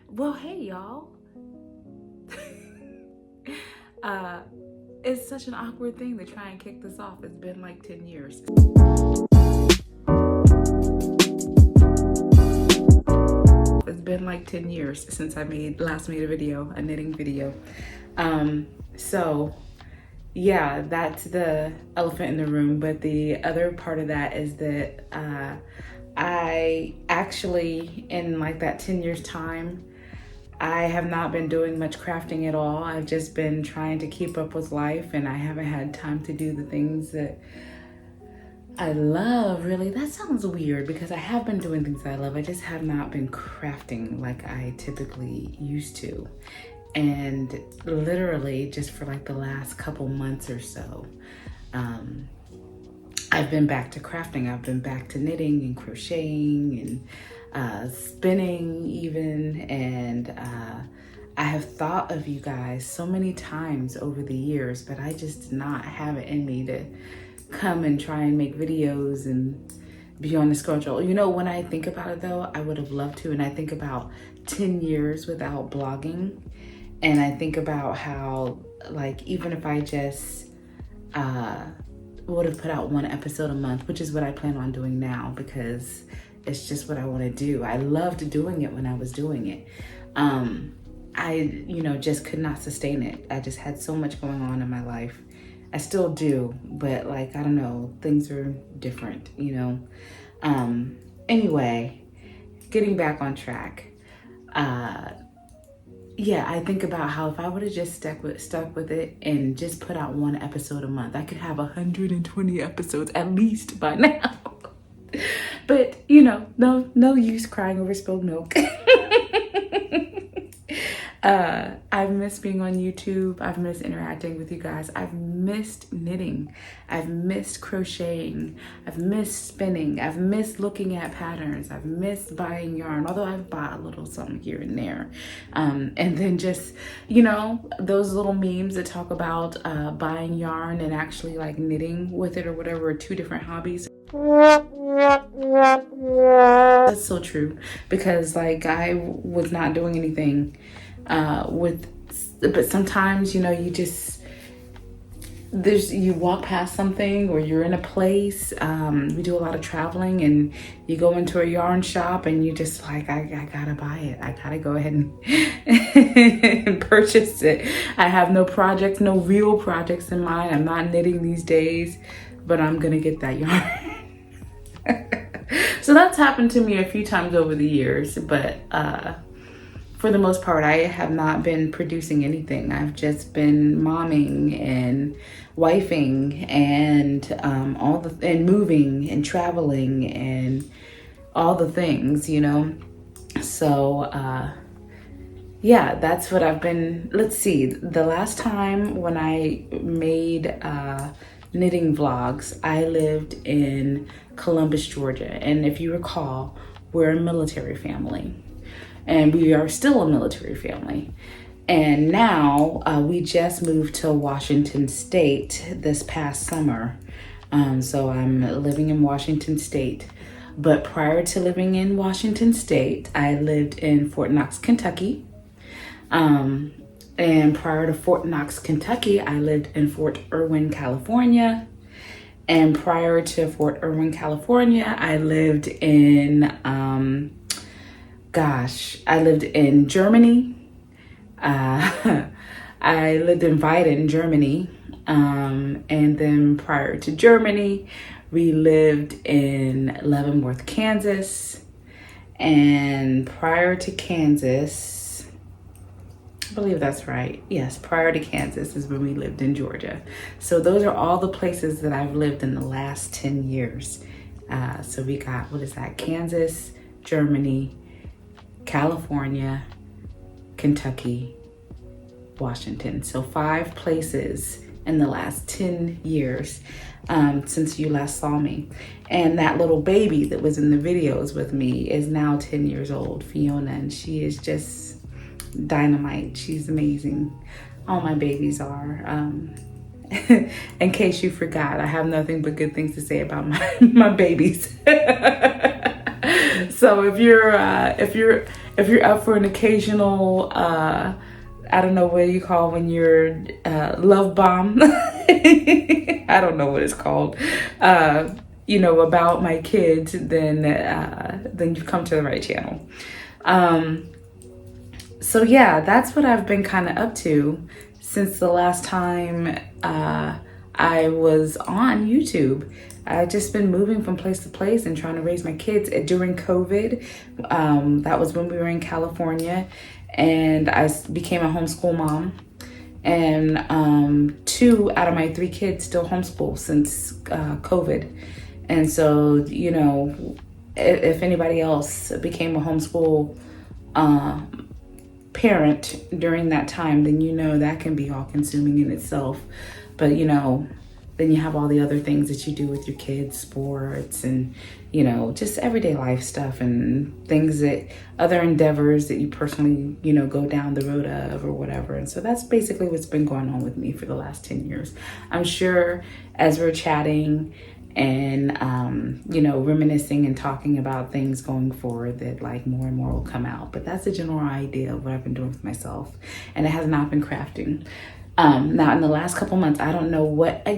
Well, hey, y'all. uh, it's such an awkward thing to try and kick this off. It's been like 10 years. It's been like 10 years since I last made a knitting video. So yeah, that's the elephant in the room. But the other part of that is that I actually, in like that 10 years time, I have not been doing much crafting at all. I've just been trying to keep up with life, and I haven't had time to do the things that I love, really. That sounds weird because I have been doing things I love. I just have not been crafting like I typically used to. And literally just for like the last couple months or so, I've been back to crafting. I've been back to knitting and crocheting and spinning even. And I have thought of you guys so many times over the years, but I just did not have it in me to come and try and make videos and be on the schedule. You know, when I think about it though, I would have loved to. And I think about 10 years without blogging. And I think about how, like, even if I just would have put out one episode a month, which is what I plan on doing now because it's just what I want to do. I loved doing it when I was doing it. I, just could not sustain it. I just had so much going on in my life. I still do, but like, I don't know, things are different, Anyway, getting back on track. Yeah, I think about how if I would have just stuck with it and just put out one episode a month, I could have 120 episodes at least by now. But no use crying over spilled milk. I've missed being on YouTube. I've missed interacting with you guys. I've missed knitting. I've missed crocheting. I've missed spinning. I've missed looking at patterns. I've missed buying yarn, although I've bought a little something here and there. And then just, those little memes that talk about buying yarn and actually like knitting with it or whatever are two different hobbies. That's so true because like I was not doing anything but sometimes you walk past something or you're in a place. We do a lot of traveling and you go into a yarn shop and you just like, I gotta buy it. I gotta go ahead and purchase it. I have no real projects in mind. I'm not knitting these days, but I'm gonna get that yarn. So that's happened to me a few times over the years, but for the most part, I have not been producing anything. I've just been momming and wifing and and moving and traveling and all the things, So yeah, that's what I've been. Let's see, the last time when I made knitting vlogs, I lived in Columbus, Georgia. And if you recall, we're a military family. And we are still a military family. And now we just moved to Washington State this past summer. So I'm living in Washington State. But prior to living in Washington State, I lived in Fort Knox, Kentucky. And prior to Fort Knox, Kentucky, I lived in Fort Irwin, California. And prior to Fort Irwin, California, I lived in I lived in Germany. I lived in Weiden, Germany. And then prior to Germany, we lived in Leavenworth, Kansas. And prior to Kansas, I believe that's right. Yes, prior to Kansas is when we lived in Georgia. So those are all the places that I've lived in the last 10 years. So we got, Kansas, Germany, California, Kentucky, Washington. So 5 places in the last 10 years since you last saw me. And that little baby that was in the videos with me is now 10 years old, Fiona, and she is just dynamite. She's amazing. All my babies are. In case you forgot, I have nothing but good things to say about my babies. So if you're if you're up for an occasional, I don't know what you call when you're love bomb. I don't know what it's called. About my kids, then you've come to the right channel. So yeah, that's what I've been kind of up to since the last time I was on YouTube. I've just been moving from place to place and trying to raise my kids. During COVID, that was when we were in California, and I became a homeschool mom. And 2 out of my 3 kids still homeschool since COVID. And so, if anybody else became a homeschool parent during that time, then that can be all consuming in itself. But then you have all the other things that you do with your kids, sports and just everyday life stuff and things that other endeavors that you personally go down the road of or whatever. And so that's basically what's been going on with me for the last 10 years. I'm sure as we're chatting and reminiscing and talking about things going forward that like more and more will come out. But that's a general idea of what I've been doing for myself, and it has not been crafting. Now in the last couple months, I don't know what, I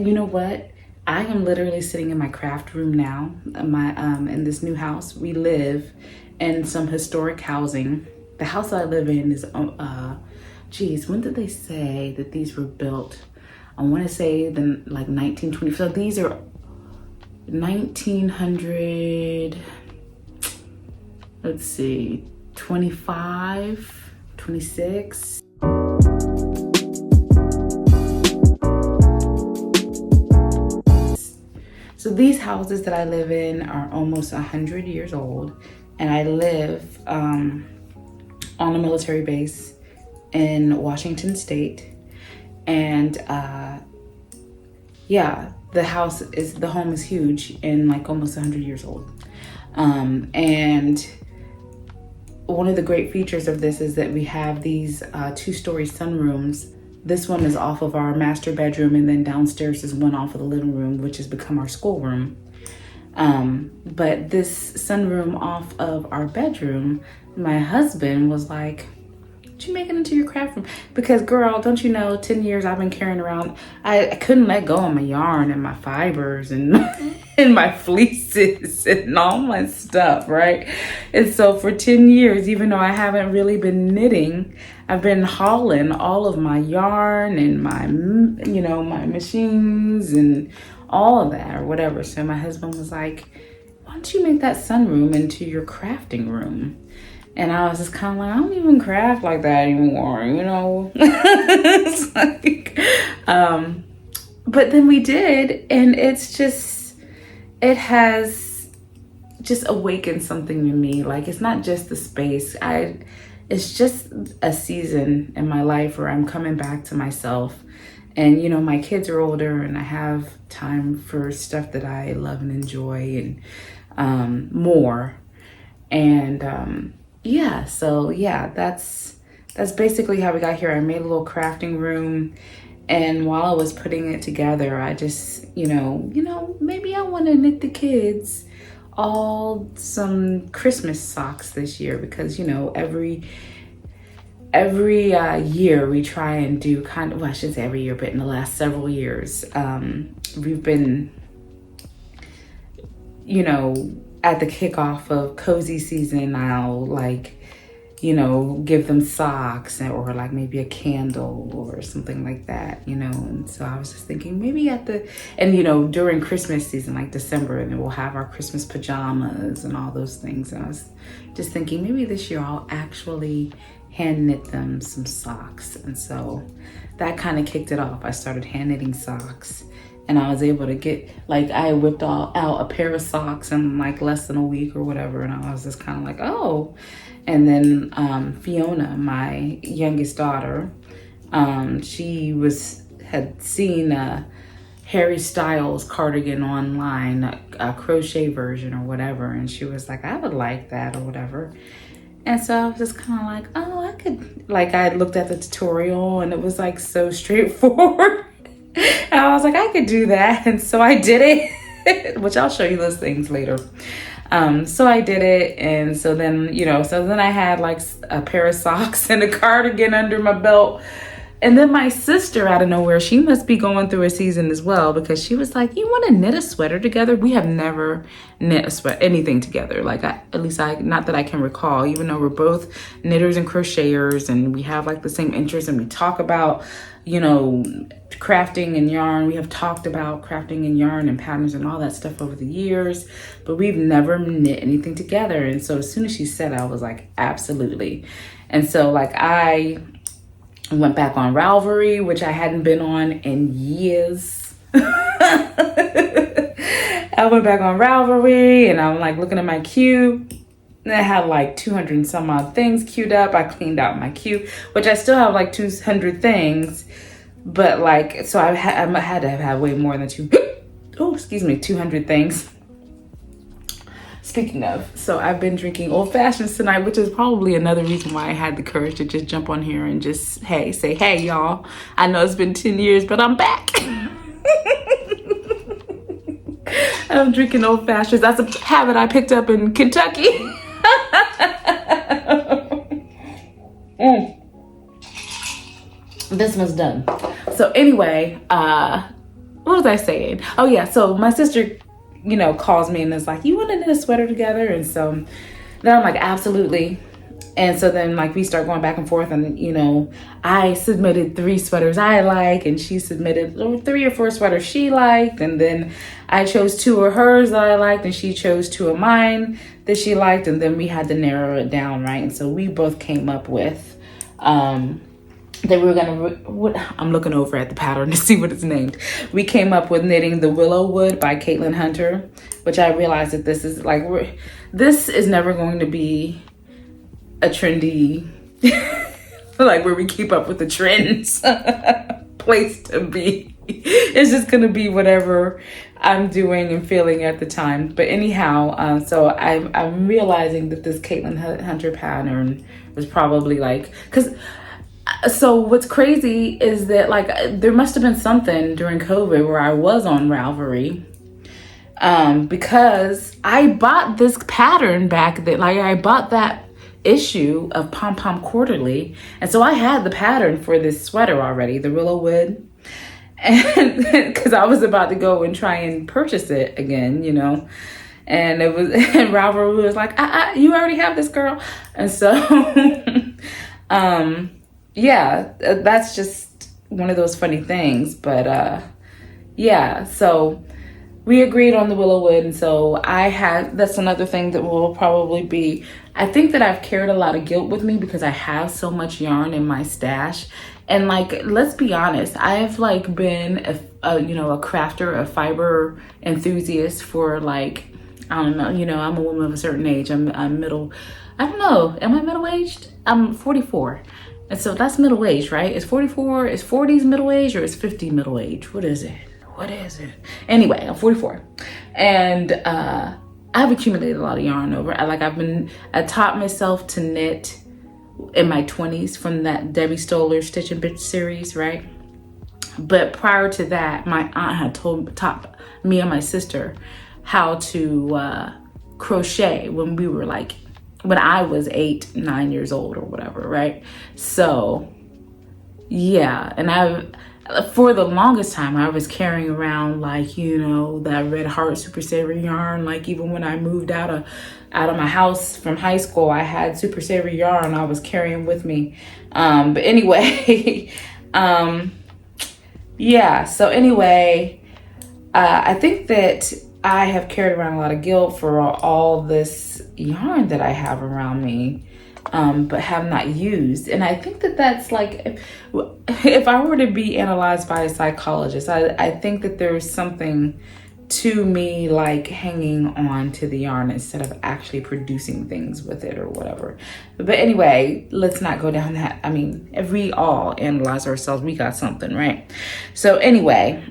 am literally sitting in my craft room now. In this new house, we live in some historic housing. The house that I live in is, when did they say that these were built? I want to say the 1920. So these are 1900, let's see, 25, 26. So these houses that I live in are almost 100 years old, and I live on a military base in Washington State. And the home is huge and like almost 100 years old. And one of the great features of this is that we have these 2-story sunrooms. This one is off of our master bedroom, and then downstairs is one off of the living room, which has become our schoolroom. But this sunroom off of our bedroom, my husband was like, "Did you make it into your craft room?" Because girl, don't you know, 10 years I've been carrying around, I couldn't let go of my yarn and my fibers and and my fleeces and all my stuff, right? And so for 10 years, even though I haven't really been knitting, I've been hauling all of my yarn and my machines and all of that or whatever. So my husband was like, "Why don't you make that sunroom into your crafting room?" And I was just kind of like, I don't even craft like that anymore, It's like, but then we did, and it has just awakened something in me. Like, it's not just the space. It's just a season in my life where I'm coming back to myself. And, my kids are older, and I have time for stuff that I love and enjoy and more. And, that's basically how we got here. I made a little crafting room, and while I was putting it together, I just, maybe I want to knit the kids all some Christmas socks this year, because, every year we try and do I shouldn't say every year, but in the last several years, we've been, at the kickoff of cozy season, I'll give them socks or like maybe a candle or something like that, And so I was just thinking maybe during Christmas season, like December, and then we'll have our Christmas pajamas and all those things. And I was just thinking maybe this year I'll actually hand knit them some socks. And so that kind of kicked it off. I started hand knitting socks. And I was able to get, I whipped out a pair of socks in less than a week or whatever. And I was just kind of like, oh. And then Fiona, my youngest daughter, she had seen a Harry Styles cardigan online, a crochet version or whatever. And she was like, I would like that or whatever. And so I was just kind of like, oh, I could, I looked at the tutorial and it was so straightforward. And I was like, I could do that. And so I did it, which I'll show you those things later. So I did it. And so then, so then I had like a pair of socks and a cardigan under my belt. And then my sister, out of nowhere, she must be going through a season as well, because she was like, you want to knit a sweater together? We have never knit anything together. Like, not that I can recall, even though we're both knitters and crocheters, and we have like the same interests, and we talk about, crafting and yarn. We have talked about crafting and yarn and patterns and all that stuff over the years, but we've never knit anything together. And so as soon as she said, I was like, absolutely. And so like I went back on Ravelry, which I hadn't been on in years. I went back on Ravelry and I'm like looking at my queue. And I had like 200 and some odd things queued up. I cleaned out my queue, which I still have like 200 things. But like, so I had to have had way more than 200 things. Speaking of, so I've been drinking old fashions tonight, which is probably another reason why I had the courage to just jump on here and just, say, hey, y'all, I know it's been 10 years, but I'm back. I'm drinking old fashions. That's a habit I picked up in Kentucky. This one's done. So anyway, what was I saying? Oh yeah, so my sister, calls me and is like, you want to knit a sweater together? And so then I'm like, absolutely. And so then like we start going back and forth, and I submitted 3 sweaters I like, and she submitted 3 or 4 sweaters she liked, and then I chose 2 of hers that I liked, and she chose 2 of mine that she liked, and then we had to narrow it down, right? And so we both came up with that we were gonna, I'm looking over at the pattern to see what it's named. We came up with knitting the Willow Wood by Caitlin Hunter, which I realized that this is like, this is never going to be a trendy, like where we keep up with the trends place to be. It's just gonna be whatever I'm doing and feeling at the time. But anyhow, so I'm realizing that this Caitlin Hunter pattern was probably like, so what's crazy is that like there must have been something during COVID where I was on Ravelry, because I bought this pattern back then. Like I bought that issue of Pom Pom Quarterly, and so I had the pattern for this sweater already, the Willow Wood, and because I was about to go and try and purchase it again, and it was, and Ravelry was like, you already have this, girl. And so yeah, that's just one of those funny things. But yeah, so we agreed on the Willow Wood. And so that's another thing that will probably be, I think that I've carried a lot of guilt with me because I have so much yarn in my stash. And like, let's be honest, I've like been a crafter, a fiber enthusiast for like, I don't know, I'm a woman of a certain age. I'm middle, I don't know, am I middle-aged? I'm 44. And so that's middle age, right? Is 40s middle age, or is 50 middle age? What is it? Anyway, I'm 44. And I've accumulated a lot of yarn over. I taught myself to knit in my 20s from that Debbie Stoller Stitch and Bitch series, right? But prior to that, my aunt had taught me and my sister how to crochet when I was 8, 9 years old or whatever, right? So yeah, and for the longest time, I was carrying around like, that Red Heart Super Savory yarn. Like even when I moved out of my house from high school, I had Super Savory yarn I was carrying with me. But anyway, yeah, so anyway, I think that I have carried around a lot of guilt for all this yarn that I have around me, but have not used. And I think that that's like, if I were to be analyzed by a psychologist, I think that there's something to me like hanging on to the yarn instead of actually producing things with it or whatever. But anyway, let's not go down that. I mean, if we all analyze ourselves, we got something, right? So anyway,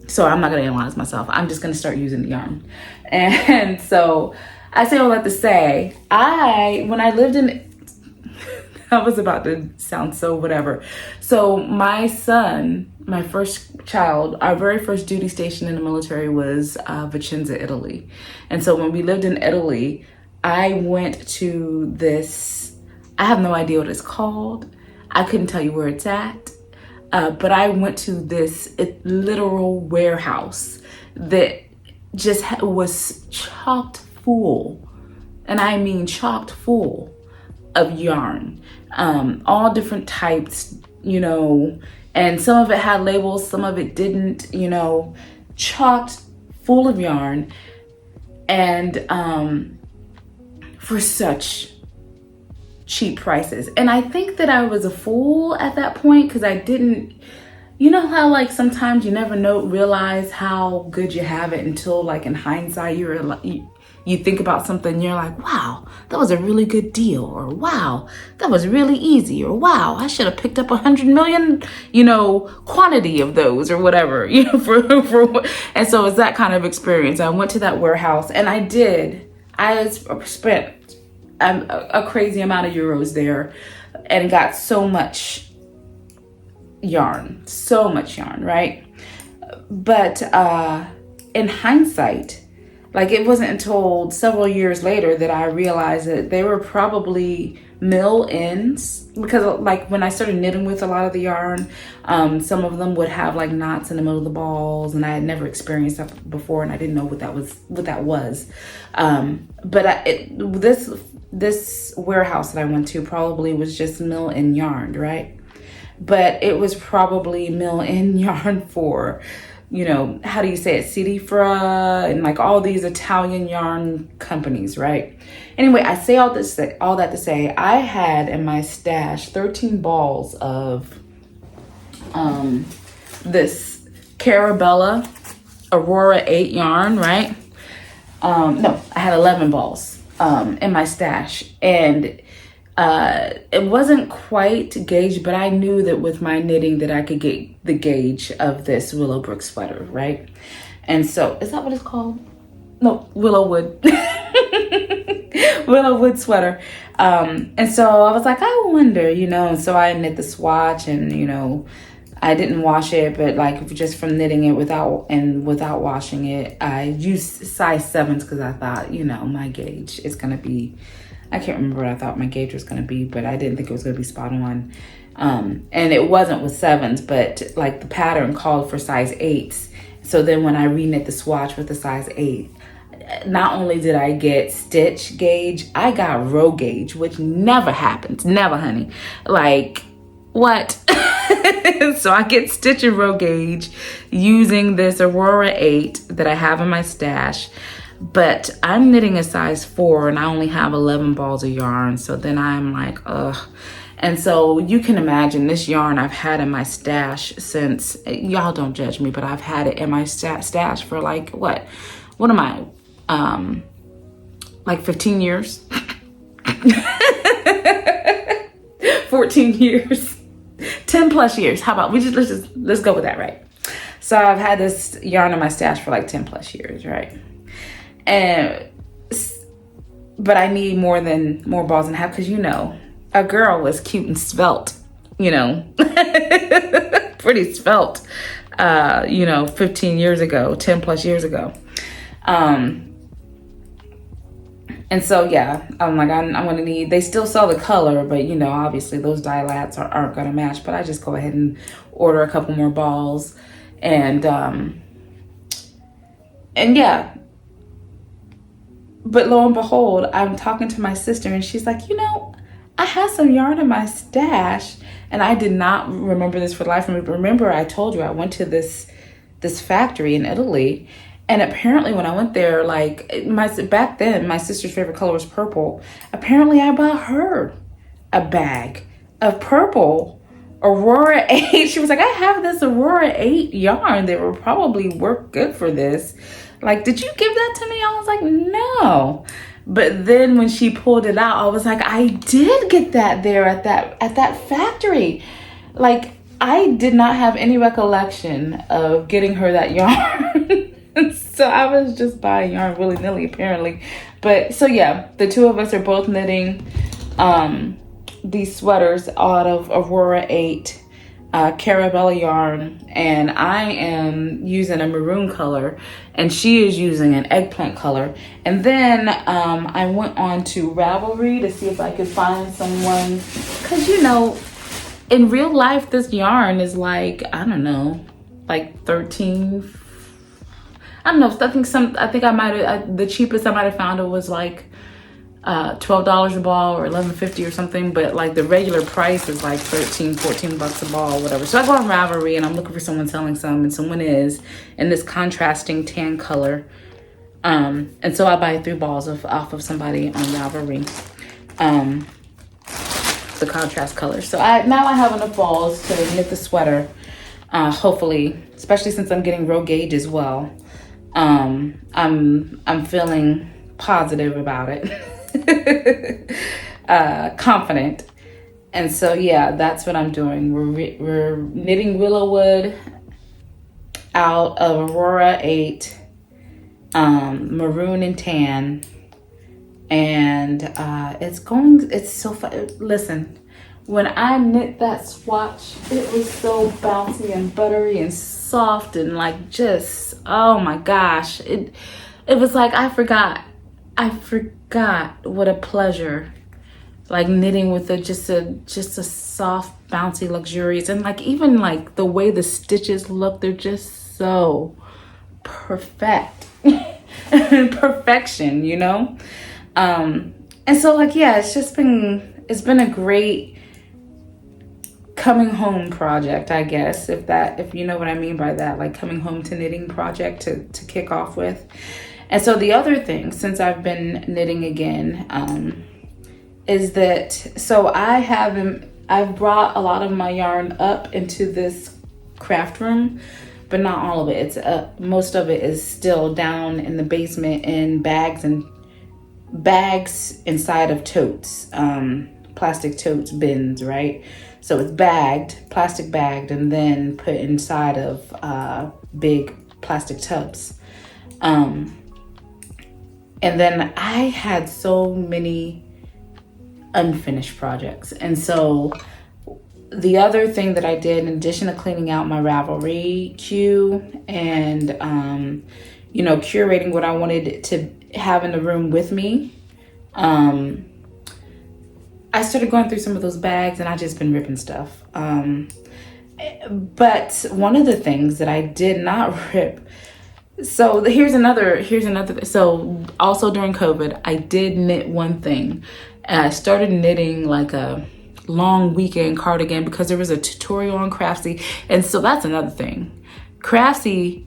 so I'm not gonna analyze myself. I'm just gonna start using the yarn. And so I say all that to say, when I lived in, I was about to sound so whatever. So my son, my first child, our very first duty station in the military was Vicenza, Italy. And so when we lived in Italy, I went to this, I have no idea what it's called. I couldn't tell you where it's at. But I went to this literal warehouse that just was chocked full, and I mean chocked full of yarn, all different types, and some of it had labels, some of it didn't, chocked full of yarn, and for such cheap prices. And I think that I was a fool at that point because I didn't, how like sometimes you never realize how good you have it until like in hindsight you think about something and you're like, wow, that was a really good deal, or wow, that was really easy, or wow, I should have picked up 100 million, quantity of those or whatever, and so it's that kind of experience. I went to that warehouse and I spent a crazy amount of euros there and got so much yarn, right? But in hindsight, like it wasn't until several years later that I realized that they were probably mill ends, because like when I started knitting with a lot of the yarn, some of them would have like knots in the middle of the balls, and I had never experienced that before, and I didn't know what that was. But this warehouse that I went to probably was just mill and yarn, right? But it was probably mill and yarn for, how do you say it, Sidifra and like all these Italian yarn companies, right? Anyway, I say all that to say, I had in my stash 13 balls of this Carabella Aurora 8 yarn, right? No, I had 11 balls in my stash, and it wasn't quite gauged, but I knew that with my knitting that I could get the gauge of this Willowbrook sweater, right? And so, is that what it's called? No, Willowwood. Willowwood sweater. And so I was like, I wonder, and so I knit the swatch, and, I didn't wash it, but like just from knitting it without washing it, I used size 7s because I thought, my gauge is going to be, I can't remember what I thought my gauge was going to be, but I didn't think it was going to be spot on. And it wasn't with 7s, but like the pattern called for size 8s. So then when I reknit the swatch with the size 8, not only did I get stitch gauge, I got row gauge, which never happens. Never, honey. Like, what? So I get stitch and row gauge using this Aurora 8 that I have in my stash. But I'm knitting a size 4 and I only have 11 balls of yarn. So then I'm like, ugh. And so you can imagine this yarn I've had in my stash since, y'all don't judge me, but I've had it in my stash for like, what am I? Like 15 years? 14 years? 10 plus years. How about let's go with that, right? So I've had this yarn in my stash for like 10 plus years, right? But I need more balls than half, because a girl was cute and svelte, pretty svelte, 15 years ago, 10 plus years ago. And so, yeah, I'm like, I'm going to need, they still sell the color, but obviously those dye lats aren't going to match, but I just go ahead and order a couple more balls. And yeah. But lo and behold, I'm talking to my sister and she's like, I had some yarn in my stash, and I did not remember this for the life of me. But remember, I told you I went to this factory in Italy, and apparently when I went there, like back then, my sister's favorite color was purple. Apparently, I bought her a bag of purple Aurora 8. She was like, I have this Aurora 8 yarn that will probably work good for this. Like, did you give that to me? I was like, no. But then when she pulled it out, I was like, I did get that there at that factory. Like, I did not have any recollection of getting her that yarn. So I was just buying yarn willy-nilly, apparently. But so yeah, the two of us are both knitting. these sweaters out of Aurora 8 Carabella yarn, and I am using a maroon color and she is using an eggplant color. And then I went on to Ravelry to see if I could find someone, because you know, in real life this yarn is like, I don't know, like 13, I don't know, I think I might have, the cheapest I might have found it was like $12 a ball or $11.50 or something, but like the regular price is like 13, 14 bucks a ball or whatever. So I go on Ravelry and I'm looking for someone selling some, and someone is in this contrasting tan color. And so I buy 3 balls off of somebody on Ravelry. The contrast color. So now I have enough balls to knit the sweater. Hopefully, especially since I'm getting row gauge as well. I'm feeling positive about it. Confident. And so yeah, that's what I'm doing. We're knitting Willowwood out of Aurora 8, maroon and tan, and it's so fun. Listen, when I knit that swatch, it was so bouncy and buttery and soft and like just, oh my gosh, it was like I forgot what a pleasure, like knitting with just a soft, bouncy, luxurious, and like even like the way the stitches look, they're just so perfect. Perfection, you know. And so like, yeah, it's been a great coming home project, I guess, if you know what I mean by that, like coming home to knitting project to kick off with. And so the other thing, since I've been knitting again, is that, so I've brought a lot of my yarn up into this craft room, but not all of it. It's most of it is still down in the basement in bags inside of totes, plastic totes, bins, right? So it's plastic bagged, and then put inside of big plastic tubs. And then I had so many unfinished projects. And so the other thing that I did, in addition to cleaning out my Ravelry queue and, you know, curating what I wanted to have in the room with me, I started going through some of those bags, and I just been ripping stuff. But one of the things that I did not rip, so here's another, so also during COVID, I did knit one thing. And I started knitting like a long weekend cardigan because there was a tutorial on Craftsy. And so that's another thing. Craftsy.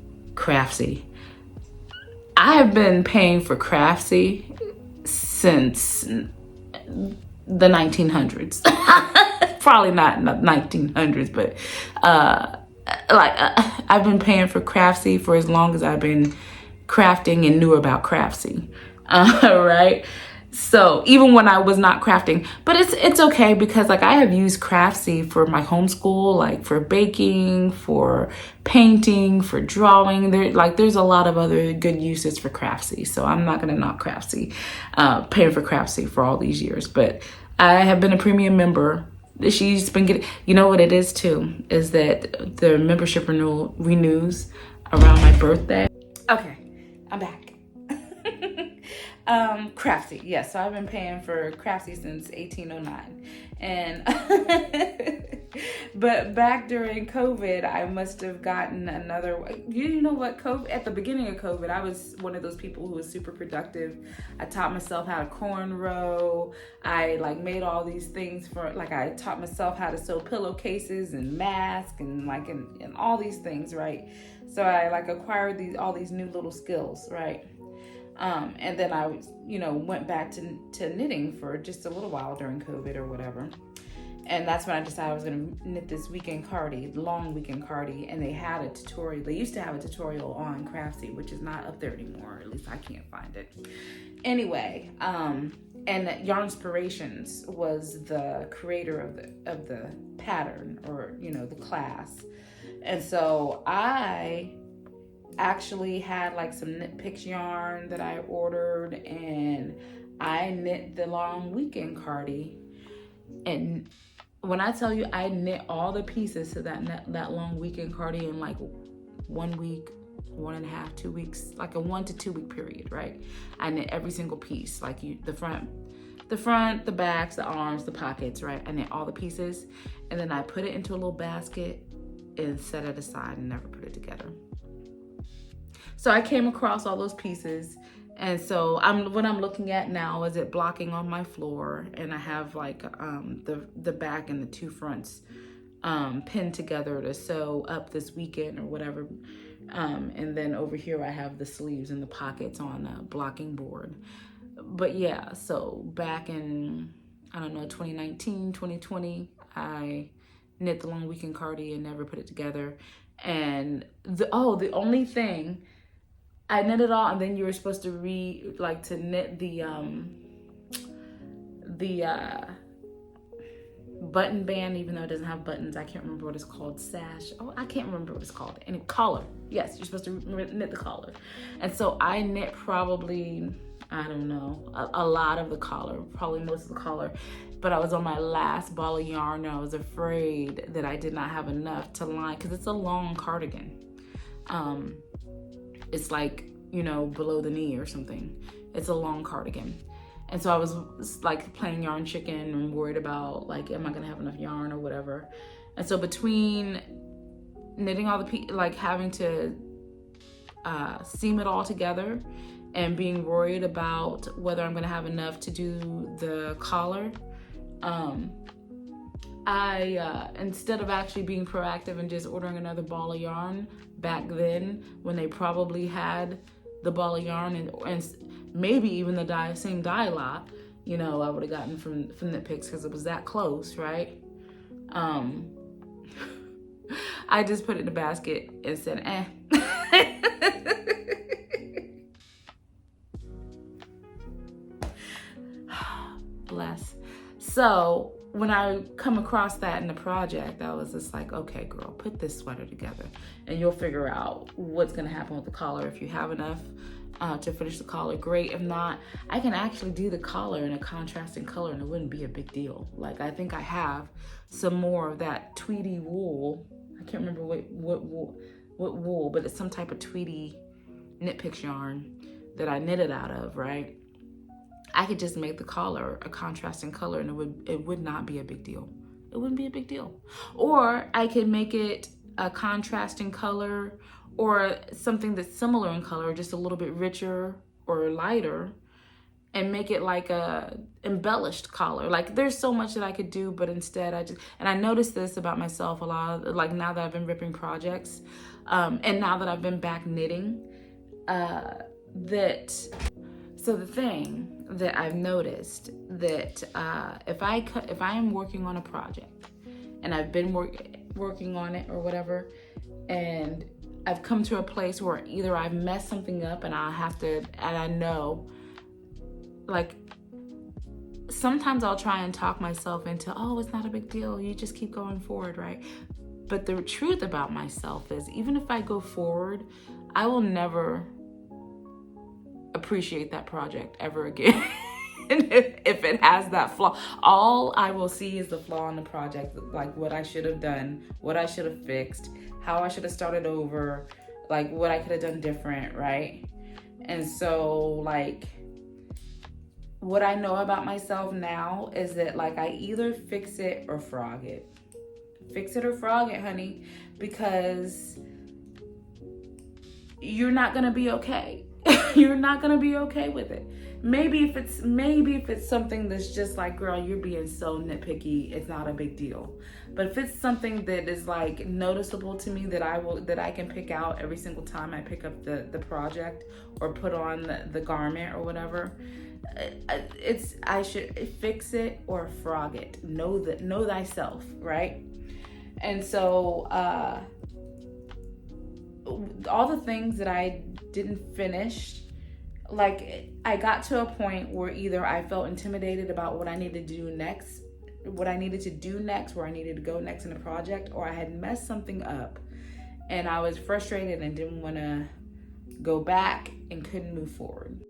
I have been paying for Craftsy since the 1900s. Probably not 1900s, but I've been paying for Craftsy for as long as I've been crafting and knew about Craftsy. Right? So even when I was not crafting, but it's okay, because like I have used Craftsy for my homeschool, like for baking, for painting, for drawing. There's a lot of other good uses for Craftsy. So I'm not gonna knock Craftsy, paying for Craftsy for all these years. But I have been a premium member. She's been getting, you know what it is too, is that the membership renews around my birthday. Okay, I'm back. Craftsy, yes. So I've been paying for Craftsy since 1809, and but back during COVID, I must have gotten another. You know what? At the beginning of COVID, I was one of those people who was super productive. I taught myself how to cornrow. I like made all these things I taught myself how to sew pillowcases and masks and and all these things, right? So I acquired all these new little skills, right? And then I, went back to knitting for just a little while during COVID or whatever. And that's when I decided I was going to knit this long weekend cardie. And they had a tutorial. They used to have a tutorial on Craftsy, which is not up there anymore. At least I can't find it. Anyway, and Yarnspirations was the creator of the pattern, or, the class. And so I actually had some Knit Picks yarn that I ordered, and I knit the long weekend cardie And when I tell you I knit all the pieces to that long weekend cardi in like 1 week, 1.5, 2 weeks, like a 1 to 2 week period, right? I knit every single piece, like the front, the backs, the arms, the pockets, right? I knit all the pieces, and then I put it into a little basket and set it aside and never put it together. So I came across all those pieces, and so what I'm looking at now is it blocking on my floor, and I have like the back and the two fronts pinned together to sew up this weekend or whatever. And then over here I have the sleeves and the pockets on a blocking board. But yeah, so back in, I don't know, 2019, 2020, I knit the long weekend cardi and never put it together. And the only thing, I knit it all, and then you were supposed to to knit the button band, even though it doesn't have buttons. I can't remember what it's called. Sash. Oh, I can't remember what it's called. And collar. Yes, you're supposed to knit the collar. And so I knit probably, I don't know, a lot of the collar, probably most of the collar. But I was on my last ball of yarn, and I was afraid that I did not have enough to line, because it's a long cardigan. It's like, below the knee or something. It's a long cardigan. And so I was like playing yarn chicken and worried about like, am I gonna have enough yarn or whatever. And so between knitting all the having to seam it all together and being worried about whether I'm gonna have enough to do the collar, I instead of actually being proactive and just ordering another ball of yarn back then, when they probably had the ball of yarn and maybe even the same dye lot, I would have gotten from Knit Picks, because it was that close, right? I just put it in a basket and said, Bless. So when I come across that in the project, I was just like, okay, girl, put this sweater together and you'll figure out what's gonna happen with the collar. If you have enough to finish the collar, great. If not, I can actually do the collar in a contrasting color and it wouldn't be a big deal. Like, I think I have some more of that tweedy wool. I can't remember what wool, but it's some type of tweedy Knit Picks yarn that I knitted out of, right? I could just make the collar a contrasting color and it would not be a big deal. It wouldn't be a big deal. Or I could make it a contrasting color or something that's similar in color, just a little bit richer or lighter, and make it like a embellished collar. Like, there's so much that I could do, but instead and I noticed this about myself a lot, like now that I've been ripping projects, and now that I've been back knitting, so the thing that I've noticed that if I am working on a project and I've been working on it or whatever, and I've come to a place where either I've messed something up and I know, like, sometimes I'll try and talk myself into, oh, it's not a big deal, you just keep going forward, right? But the truth about myself is, even if I go forward, I will never appreciate that project ever again. if it has that flaw, all I will see is the flaw in the project, like what I should have done, what I should have fixed, how I should have started over, like what I could have done different, right? And so, like, what I know about myself now is that, like, I either fix it or frog it. Fix it or frog it, honey, because you're not gonna be okay. You're not gonna be okay with it. Maybe if it's something that's just like, girl, you're being so nitpicky, it's not a big deal. But if it's something that is like noticeable to me that I can pick out every single time I pick up the project or put on the garment or whatever, I should fix it or frog it. Know thyself, right? And so all the things that I didn't finish, like, I got to a point where either I felt intimidated about what I needed to do next, where I needed to go next in the project, or I had messed something up and I was frustrated and didn't want to go back and couldn't move forward.